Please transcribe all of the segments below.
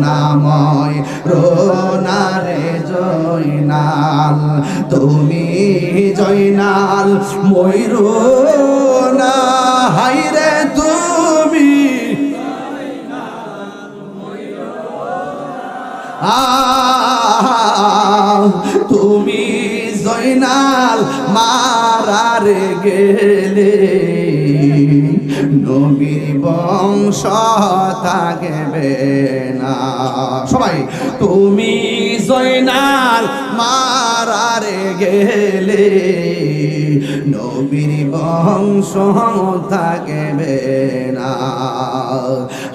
নাময় রোনারে জয়নাল, তুমি জয়নাল ময়ূরনা, হাইরে তুমি তুমি জয়নাল মারারে গেলে নবীর বংশ থাকবে না। সবাই তুমি জয়নাল মারারে গেলে নবীর বংশ থাকবে না।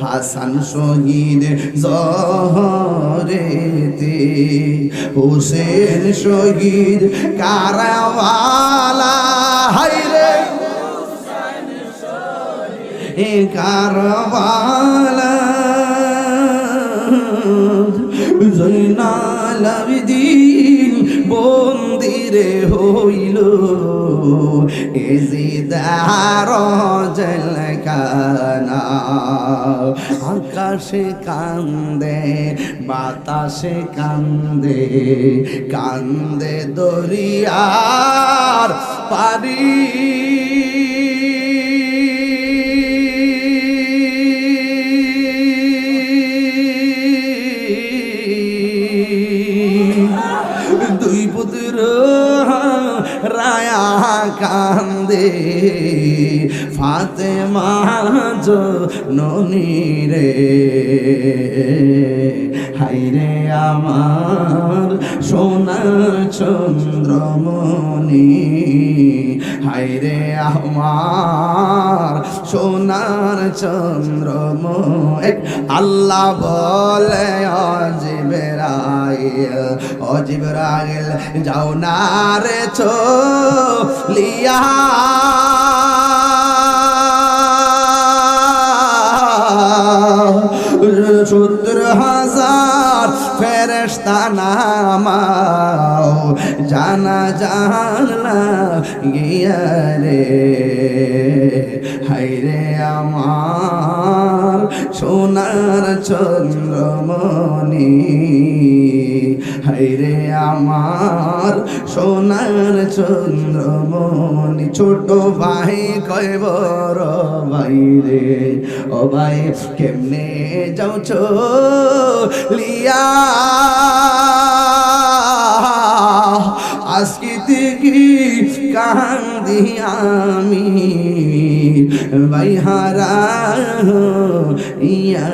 হাসান শহীদ জহরেতে, হুসেন শহীদ কারবালা, হায়রে কারবালা, জয়নাল আবেদীন বন্দিরে হইল এজিদার জেলখানা। আকাশে কান্দে বাতাসে কান্দে, কান্দে দরিয়ার পারি, দুই পুত্র রায়া কান্দে, ফাতেমা জননী রে, হাইরে আমার সোনার চন্দ্রমণি, হাইরে আমার সোনার চন্দ্রমণি। আল্লাহ বলে ও জিবরাইল যাও না রে চলিয়া, সত্তর হাজার ফেরেশতা নামাও, জানা জানা গিয়া রে, হায়রে আমার সোনার চন্দ্রমণি, হায়রে আমার সোনার চন্দ্রমণি। ছোট ভাই কয় বড় ভাই রে, ও ভাই কেমনে যাও চলিয়া, আজকে থেকে কান্দি আমি ভাই হারা ইয়া।